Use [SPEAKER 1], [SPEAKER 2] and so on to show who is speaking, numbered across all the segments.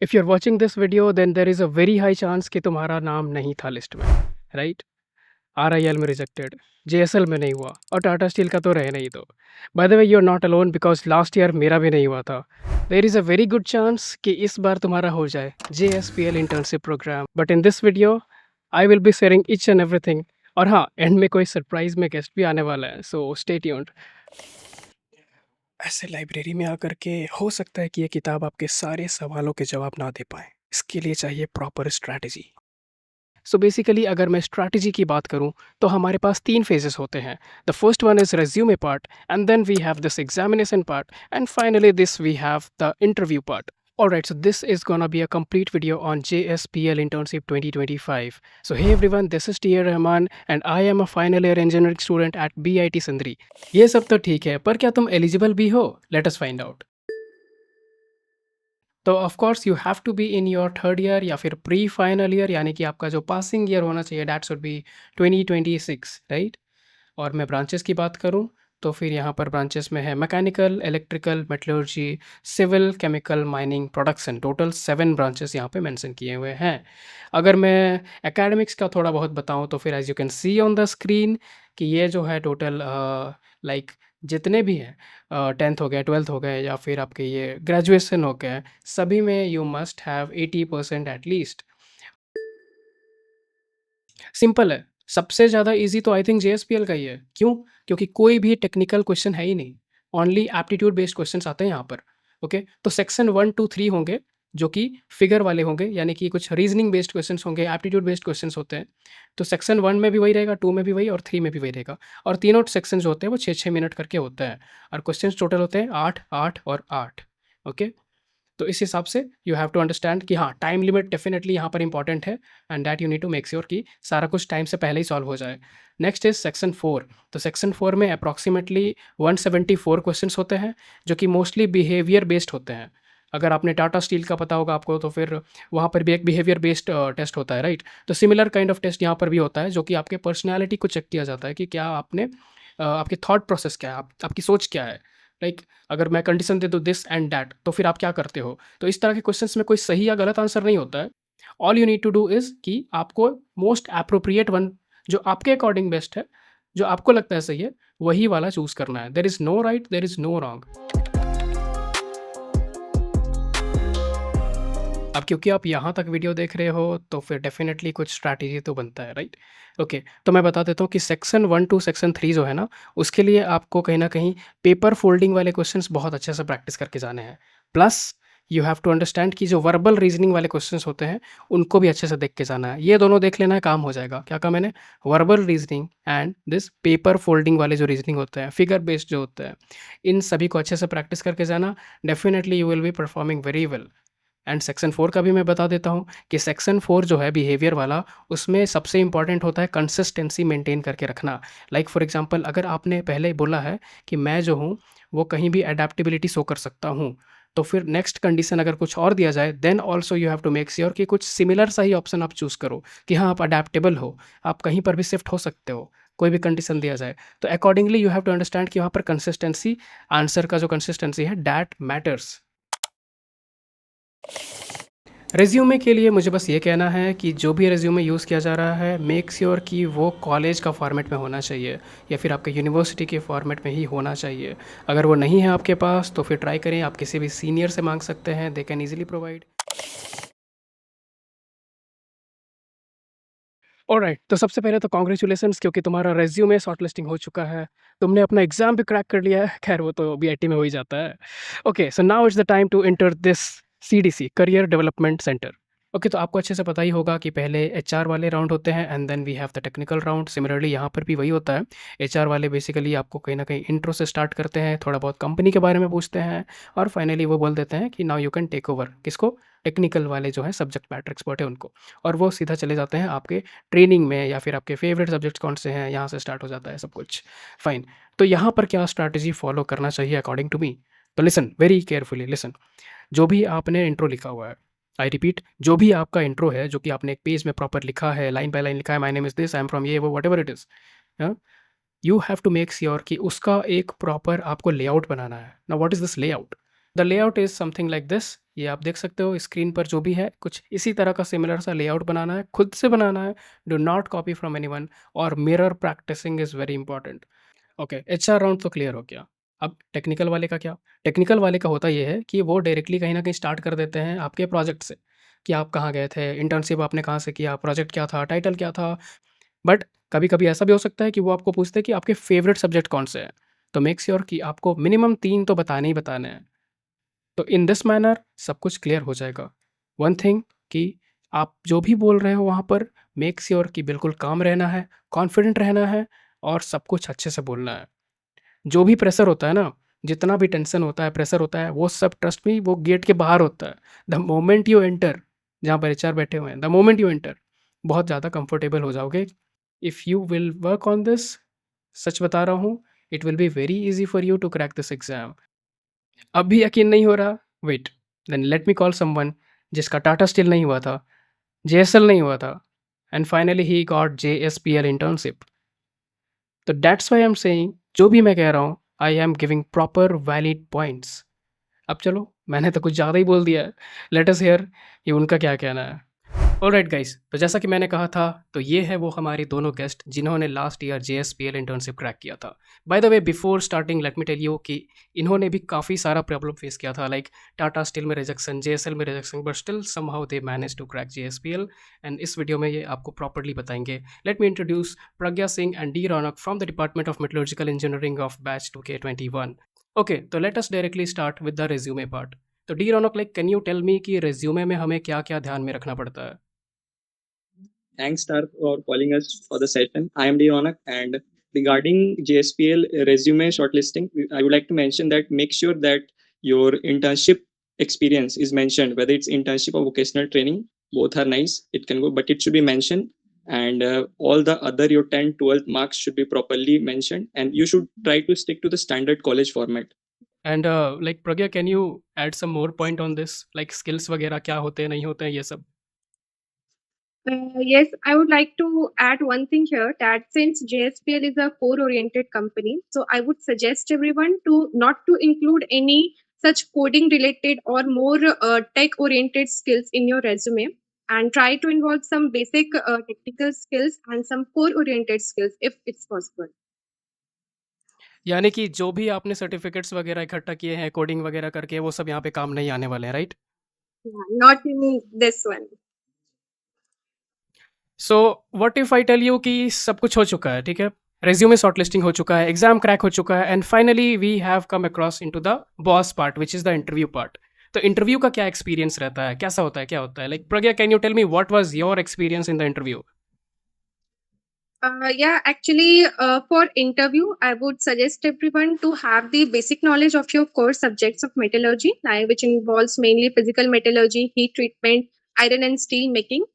[SPEAKER 1] If you are watching this video then there is a very high chance कि तुम्हारा नाम नहीं था लिस्ट में, राइट? आरआईएल में रिजेक्टेड, जेएसएल में नहीं हुआ और टाटा स्टील का तो रहे नहीं तो। By the way you are not alone because last year मेरा भी नहीं हुआ था। There is a very good chance कि इस बार तुम्हारा हो जाए JSPL internship program. But in this video I will be sharing each and everything. और हाँ, एंड में कोई सरप्राइज़ में गेस्ट भी आने वाला है, सो स्टे ट्यून्ड। ऐसे लाइब्रेरी में आकर के हो सकता है कि ये किताब आपके सारे सवालों के जवाब ना दे पाए। इसके लिए चाहिए प्रॉपर स्ट्रैटेजी। सो बेसिकली अगर मैं स्ट्रैटेजी की बात करूं तो हमारे पास 3 फेजेस होते हैं। The first one is resume part and then we have this examination part and finally this we have the interview part. Alright, so this is gonna be a complete video on JSPL Internship 2025. So hey everyone, this is TR Rahman and I am a final year engineering student at BIT Sindri. ये सब तो ठीक है, पर क्या तुम eligible भी हो? Let us find out. तो of course you have to be in your third year या फिर प्री फाइनल ईयर, यानी कि आपका जो पासिंग ईयर होना चाहिए दैट शुड बी 2026, राइट? और मैं ब्रांचेस की बात करूं तो फिर यहाँ पर ब्रांचेस में है mechanical, electrical, metallurgy, civil, chemical, mining, production. Total 7 branches यहाँ पे मेंशन किए हुए हैं। अगर मैं एकेडमिक्स का थोड़ा बहुत बताऊँ तो फिर as you can see on the screen कि ये जो है टोटल लाइक जितने भी हैं 10th हो गए, 12th हो गए या फिर आपके ये ग्रेजुएशन हो गए, सभी में you must have 80% at least. Simple है, सबसे ज़्यादा ईज़ी तो आई थिंक जेएसपीएल का ही है। क्यों? क्योंकि कोई भी टेक्निकल क्वेश्चन है ही नहीं, ओनली एप्टीट्यूड बेस्ड क्वेश्चन्स आते हैं यहाँ पर। ओके, तो सेक्शन 1, 2, 3 होंगे जो कि फिगर वाले होंगे, यानी कि कुछ रीजनिंग बेस्ड क्वेश्चंस होंगे, एप्टीट्यूड बेस्ड क्वेश्चंस होते हैं। तो सेक्शन 1 में भी वही रहेगा, 2 में भी वही और 3 में भी वही रहेगा। और तीनों सेक्शन जो होते हैं वो 6-6 मिनट करके होते हैं और क्वेश्चंस टोटल होते हैं 8, 8 और 8। ओके, तो इस हिसाब से यू हैव टू अंडरस्टैंड कि हाँ, टाइम लिमिट डेफिनेटली यहाँ पर इंपॉर्टेंट है and that you need to make sure कि सारा कुछ टाइम से पहले ही सॉल्व हो जाए। Next is section 4। तो सेक्शन 4 में अप्रॉक्सीमेटली 174 क्वेश्चंस होते हैं जो कि मोस्टली बिहेवियर बेस्ड होते हैं। अगर आपने टाटा स्टील का पता होगा आपको, तो फिर वहाँ पर भी एक बिहेवियर बेस्ड टेस्ट होता है, राइट? तो सिमिलर काइंड ऑफ टेस्ट यहाँ पर भी होता है जो कि आपके पर्सनैलिटी को चेक किया जाता है कि क्या आपने आपकी थॉट प्रोसेस क्या है, आपकी सोच क्या है। लाइक अगर मैं कंडीशन दे दूँ दिस एंड दैट तो फिर आप क्या करते हो? तो इस तरह के क्वेश्चंस में कोई सही या गलत आंसर नहीं होता है। All you need to do is कि आपको मोस्ट एप्रोप्रिएट वन जो आपके अकॉर्डिंग बेस्ट है, जो आपको लगता है सही है, वही वाला चूज़ करना है। There is no right, there is no wrong. अब क्योंकि आप यहाँ तक वीडियो देख रहे हो तो फिर डेफिनेटली कुछ स्ट्रैटेजी तो बनता है, राइट? ओके, तो मैं बता देता हूँ कि सेक्शन 1 टू सेक्शन 3 जो है ना, उसके लिए आपको कहीं न कहीं पेपर फोल्डिंग वाले क्वेश्चंस बहुत अच्छे से प्रैक्टिस करके जाने हैं। Plus you have to understand कि जो वर्बल रीजनिंग वाले क्वेश्चंस होते हैं, उनको भी अच्छे से देख के जाना है। ये दोनों देख लेना है, काम हो जाएगा। क्या कहा मैंने? Verbal reasoning and this paper folding वाले जो रीजनिंग होते हैं, फिगर बेस्ड जो होते हैं, इन सभी को अच्छे से प्रैक्टिस करके जाना। Definitely you will be performing very well. And section 4 का भी मैं बता देता हूँ कि सेक्शन 4 जो है बिहेवियर वाला, उसमें सबसे इंपॉर्टेंट होता है कंसिस्टेंसी मेंटेन करके रखना। लाइक फॉर एग्जांपल, अगर आपने पहले बोला है कि मैं जो हूँ वो कहीं भी अडेप्टेबिलिटी शो कर सकता हूँ, तो फिर नेक्स्ट कंडीशन अगर कुछ और दिया जाए then also you have to make sure कि कुछ सिमिलर सा ही ऑप्शन आप चूज़ करो कि हाँ, आप अडेप्टेबल हो, आप कहीं पर भी शिफ्ट हो सकते हो, कोई भी कंडीशन दिया जाए। तो accordingly you have to understand कि वहाँ पर कंसिस्टेंसी, आंसर का जो कंसिस्टेंसी है दैट मैटर्स। रिज्यूमे के लिए मुझे बस ये कहना है कि जो भी रिज्यूमे यूज़ किया जा रहा है, मेक श्योर कि वो कॉलेज का फॉर्मेट में होना चाहिए या फिर आपके यूनिवर्सिटी के फॉर्मेट में ही होना चाहिए। अगर वो नहीं है आपके पास तो फिर ट्राई करें, आप किसी भी सीनियर से मांग सकते हैं, they can easily provide. Alright, तो सबसे पहले तो कांग्रेचुलेशंस, क्योंकि तुम्हारा रिज्यूमे शॉर्टलिस्टिंग हो चुका है। तुमने अपना एग्ज़ाम भी क्रैक कर लिया है, खैर वो तो बीआईटी में हो ही जाता है। Okay, so now is the time to enter this CDC, career development centre. Okay, तो आपको अच्छे से पता ही होगा कि पहले एचआर वाले राउंड होते हैं and then we have the technical round. Similarly यहाँ पर भी वही होता है। एचआर वाले बेसिकली आपको कहीं ना कहीं इंट्रो से स्टार्ट करते हैं, थोड़ा बहुत कंपनी के बारे में पूछते हैं और फाइनली वो बोल देते हैं कि now you can take over. किसको? टेक्निकल वाले जो है सब्जेक्ट मैटर एक्सपर्ट है उनको। और वो सीधा चले जाते हैं आपके ट्रेनिंग में या फिर आपके फेवरेट सब्जेक्ट्स कौन से हैं, यहाँ से स्टार्ट हो जाता है सब कुछ। फाइन, तो यहाँ पर क्या स्ट्रैटेजी फॉलो करना चाहिए अकॉर्डिंग टू मी? तो लिसन वेरी केयरफुली, लिसन। जो भी आपने इंट्रो लिखा हुआ है, आई रिपीट, जो भी आपका इंट्रो है, जो कि आपने एक पेज में प्रॉपर लिखा है, लाइन बाय लाइन लिखा है, my name is this, I am from ये वो whatever it is, you have to make sure कि उसका एक प्रॉपर आपको लेआउट बनाना है। Now what is this layout? The layout is something like this. ये आप देख सकते हो स्क्रीन पर जो भी है, कुछ इसी तरह का सिमिलर सा लेआउट बनाना है, खुद से बनाना है, do not copy from anyone और mirror practising is very important. Okay, HR round तो क्लियर हो गया। अब टेक्निकल वाले का क्या? टेक्निकल वाले का होता ये है कि वो डायरेक्टली कहीं न कहीं स्टार्ट कर देते हैं आपके प्रोजेक्ट से, कि आप कहाँ गए थे, इंटर्नशिप आपने कहाँ से किया, प्रोजेक्ट क्या था, टाइटल क्या था। बट कभी-कभी ऐसा भी हो सकता है कि वो आपको पूछते हैं कि आपके फेवरेट सब्जेक्ट कौन से हैं? तो मेक श्योर कि आपको मिनिमम 3 तो बताने ही बताने हैं। तो इन दिस मैनर सब कुछ क्लियर हो जाएगा। वन थिंग कि आप जो भी बोल रहे हो वहाँ पर मेक श्योर कि बिल्कुल काम रहना है, कॉन्फिडेंट रहना है और सब कुछ अच्छे से बोलना है। जो भी प्रेशर होता है ना, जितना भी टेंशन होता है, प्रेशर होता है, वो सब ट्रस्ट मी वो गेट के बाहर होता है। द मोमेंट यू एंटर, जहाँ पर एचआर बैठे हुए हैं, द मोमेंट यू एंटर, बहुत ज़्यादा कंफर्टेबल हो जाओगे। If you will work on this, सच बता रहा हूँ, it will be very easy for you to crack this exam. अब भी यकीन नहीं हो रहा? Wait, then let me call someone जिसका टाटा स्टील नहीं हुआ था, जेएसएल नहीं हुआ था and finally he got JSPL internship. तो that's why I am saying जो भी मैं कह रहा हूँ, I am giving proper valid points. अब चलो, मैंने तो कुछ ज़्यादा ही बोल दिया है। लेट अस हियर कि उनका क्या कहना है। ऑलराइट गाइस, तो जैसा कि मैंने कहा था, तो ये है वो हमारे दोनों गेस्ट जिन्होंने last year JSPL internship crack किया था। By the way, before starting let me tell you कि इन्होंने भी काफ़ी सारा प्रॉब्लम फेस किया था, लाइक टाटा स्टील में रिजेक्शन, जेएसएल में rejection, but still somehow they manage to crack JSPL. And इस वीडियो में ये आपको प्रॉपर्ली बताएंगे। Let me introduce Pragya Singh and D Raunak from the department of metallurgical engineering of batch 2K21। Okay, तो let us directly start with the resume part. तो डी Raunak, like can you tell me कि resume में हमें क्या क्या ध्यान में रखना पड़ता है?
[SPEAKER 2] Thanks, Star, for calling us for the session. I am Ronak, and regarding JSPL resume shortlisting, I would like to mention that make sure that your internship experience is mentioned, whether it's internship or vocational training. Both are nice. It can go, but it should be mentioned. And all the other your 10, 12 marks should be properly mentioned. And you should try to stick to the standard college format.
[SPEAKER 1] And like Pragya, can you add some more point on this, like skills वगैरह क्या होते हैं, नहीं होते हैं, ये सब?
[SPEAKER 3] Yes, I would like to add one thing here that since JSPL is a core-oriented company, so I would suggest everyone to not to include any such coding-related or more tech-oriented skills in your resume, and try to involve some basic technical skills and some core-oriented skills if it's possible.
[SPEAKER 1] यानी कि जो भी आपने certificates वगैरह इकट्ठा किए हैं coding वगैरह करके, वो सब यहाँ पे काम नहीं आने वाले हैं, right?
[SPEAKER 3] Yeah, not in this one.
[SPEAKER 1] So what if I tell you कि सब कुछ हो चुका है, ठीक है, रेज्यूमे शॉर्टलिस्टिंग हो चुका है, एग्जाम क्रैक हो चुका है, and finally we have come across into the boss part which is the interview part. तो इंटरव्यू का क्या एक्सपीरियंस रहता है, कैसा होता है, क्या होता है? Like Pragya, can you tell me what was your experience in the interview?
[SPEAKER 3] Yeah, actually, for interview, I would suggest everyone to have the basic knowledge of your core subjects of metallurgy, which involves mainly physical metallurgy, heat treatment, iron and steel making.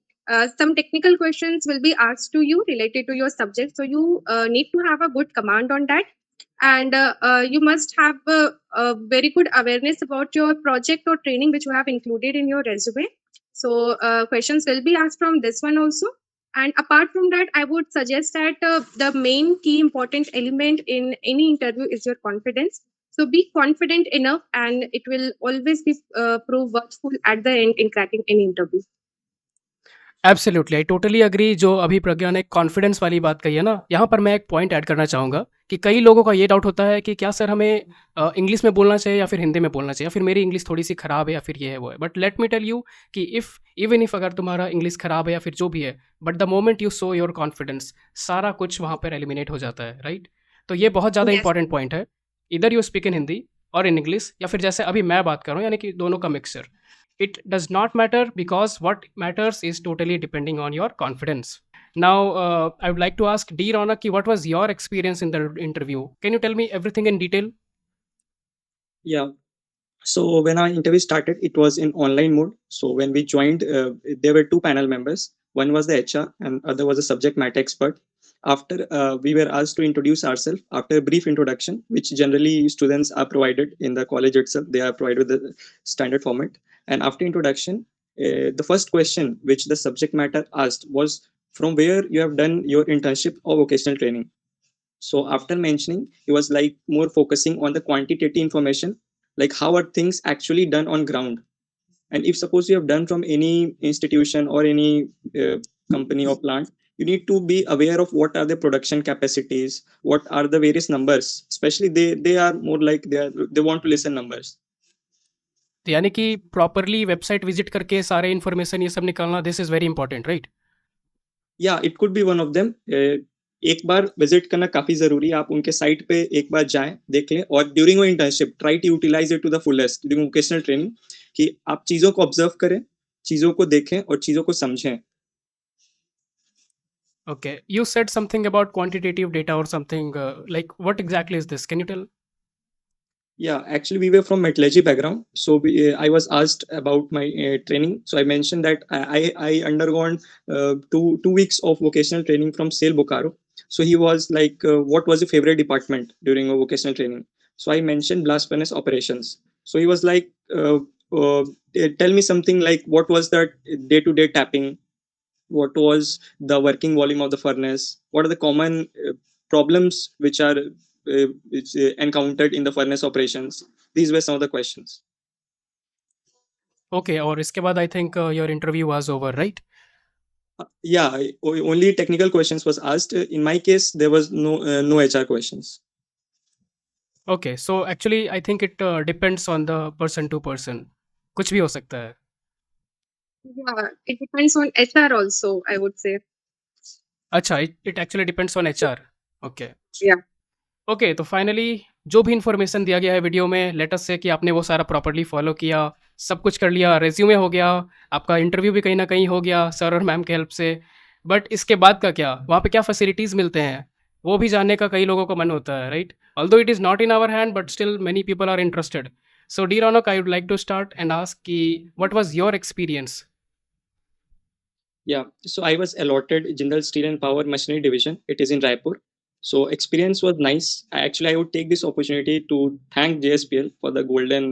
[SPEAKER 3] Some technical questions will be asked to you related to your subject, so you need to have a good command on that. And you must have a very good awareness about your project or training which you have included in your resume. So questions will be asked from this one also. And apart from that, I would suggest that the main key important element in any interview is your confidence. So be confident enough, and it will always be prove worthful at the end in cracking any interview.
[SPEAKER 1] Absolutely, I totally agree. जो अभी प्रज्ञा ने confidence वाली बात कही है ना, यहाँ पर मैं एक पॉइंट ऐड करना चाहूँगा कि कई लोगों का ये डाउट होता है कि क्या सर हमें इंग्लिश में बोलना चाहिए या फिर हिंदी में बोलना चाहिए, या फिर मेरी इंग्लिश थोड़ी सी ख़राब है या फिर ये है वो है। But let me tell you कि इवन इफ़ अगर तुम्हारा इंग्लिश ख़राब है या फिर जो भी है, but the moment you show your confidence, सारा कुछ वहाँ पर एलिमिनेट हो जाता है, राइट? तो ये बहुत ज़्यादा
[SPEAKER 3] Yes.
[SPEAKER 1] इंपॉर्टेंट पॉइंट है। इधर यू स्पीक इन हिंदी और इन इंग्लिश, या फिर जैसे अभी मैं बात कर रहा हूँ, यानी कि दोनों का mixture. It does not matter because what matters is totally depending on your confidence. Now, I would like to ask D. Ronak, what was your experience in the interview? Can you tell me everything in detail?
[SPEAKER 2] Yeah. So when our interview started, it was in online mode. So when we joined, there were two panel members. One was the HR, and other was a subject matter expert. After we were asked to introduce ourselves after a brief introduction, which generally students are provided in the college itself. They are provided with the standard format. And after introduction, the first question which the subject matter asked was from where you have done your internship or vocational training. So after mentioning, he was like more focusing on the quantitative information, like how are things actually done on ground. And if suppose you have done from any institution or any company or plant, you need to be aware of what are the production capacities, what are the various numbers, especially they are more like they want to listen numbers.
[SPEAKER 1] तो यानी कि properly website visit करके सारे information ये सब निकालना, this is very important, right?
[SPEAKER 2] या it could be one of them. एक बार विजिट करना काफी जरूरी है, आप उनके साइट पे एक बार जाएं, देख लें, और ड्यूरिंग वो internship try to utilize it to the fullest during vocational training, कि आप चीजों को ऑब्जर्व करें, चीजों को देखें और चीजों को समझें।
[SPEAKER 1] Okay, you said something about quantitative data or something, like what exactly is this? Can you tell?
[SPEAKER 2] Yeah, actually we were from metallurgy background, so I was asked about my training. So I mentioned that I undergone 2 weeks of vocational training from SAIL Bokaro. So he was like, what was your favorite department during a vocational training? So I mentioned blast furnace operations. So he was like, tell me something like what was that day-to-day tapping, what was the working volume of the furnace, what are the common problems which are encountered in the furnace operations. These were some of the questions.
[SPEAKER 1] Okay, और इसके बाद I think your interview was over, right?
[SPEAKER 2] Yeah, only technical questions was asked. In my case, there was no HR questions.
[SPEAKER 1] Okay, so actually I think it depends on the person to person. कुछ भी हो सकता है.
[SPEAKER 3] Yeah, it depends on HR also, I would say.
[SPEAKER 1] अच्छा, it actually depends on HR. Okay.
[SPEAKER 3] Yeah.
[SPEAKER 1] Okay, तो finally जो भी information दिया गया है वीडियो में, लेट अस से कि आपने वो सारा प्रॉपर्ली फॉलो किया, सब कुछ कर लिया, रेज्यूमे हो गया, आपका इंटरव्यू भी कहीं ना कहीं हो गया सर और मैम के हेल्प से। बट इसके बाद का क्या, वहाँ पे क्या फैसिलिटीज़ मिलते हैं, वो भी जानने का कई लोगों को मन होता है, right? Although it is not in our hand, but still many people are interested. So the Raunak, I would like to start and ask कि what was your experience?
[SPEAKER 2] Yeah, so I was allotted Jindal Steel and Power Machinery Division. It is in Raipur. So experience was nice. I would take this opportunity to thank JSPL for the golden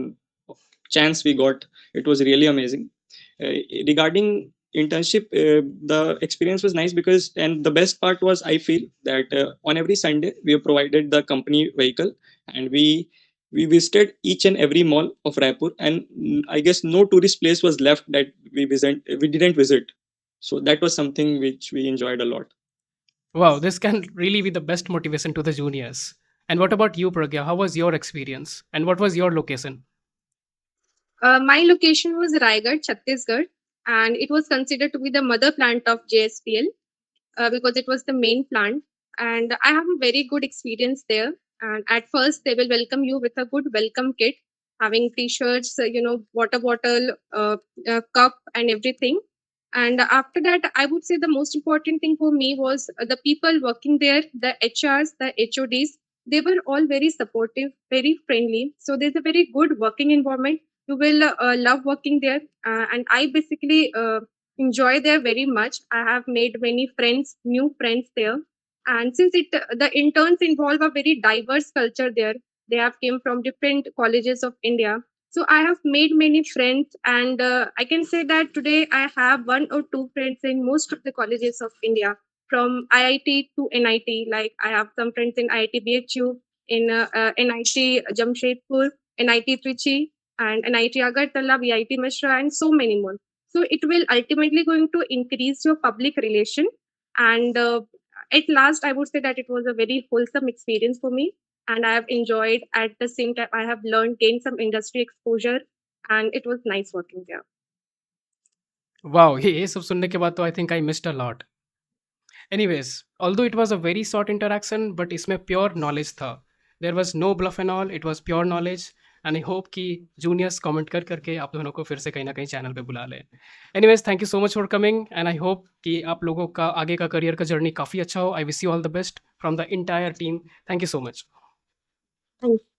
[SPEAKER 2] chance we got. It was really amazing. Regarding internship, the experience was nice because, and the best part was, I feel that on every Sunday we were provided the company vehicle, and we visited each and every mall of Raipur, and I guess no tourist place was left that we didn't visit. So that was something which we enjoyed a lot.
[SPEAKER 1] Wow, this can really be the best motivation to the juniors. And what about you, Pragya? How was your experience? And what was your location?
[SPEAKER 3] My location was Raigad, Chhattisgarh, and it was considered to be the mother plant of JSPL because it was the main plant. And I have a very good experience there. And at first, they will welcome you with a good welcome kit, having t-shirts, water bottle, cup, and everything. And after that, I would say the most important thing for me was the people working there, the HRs, the HODs. They were all very supportive, very friendly. So there's a very good working environment. You will love working there. And I basically enjoy there very much. I have made many friends, new friends there. And since the interns involve a very diverse culture there, they have came from different colleges of India. So I have made many friends, and I can say that today I have one or two friends in most of the colleges of India, from IIT to NIT. Like I have some friends in IIT BHU, in NIT Jamshedpur, NIT Trichy, and NIT Agartala, VIT Mishra, and so many more. So it will ultimately going to increase your public relation, and at last I would say that it was a very wholesome experience for me, and I have enjoyed. At the same time, I have learned, gained some industry exposure, and it was nice working there.
[SPEAKER 1] Wow, ये सब सुनने के बाद तो I think I missed a lot. Anyways, although it was a very short interaction, but इसमें pure knowledge था। There was no bluff and all, it was pure knowledge. And I hope कि juniors comment कर करके आप दोनों को फिर से कहीं ना कहीं चैनल पे बुला लें। Anyways, thank you so much for coming, and I hope कि आप लोगों का आगे का करियर का जर्नी काफ़ी अच्छा हो। I wish you all the best from the entire team. Thank you so much.
[SPEAKER 3] Thank you.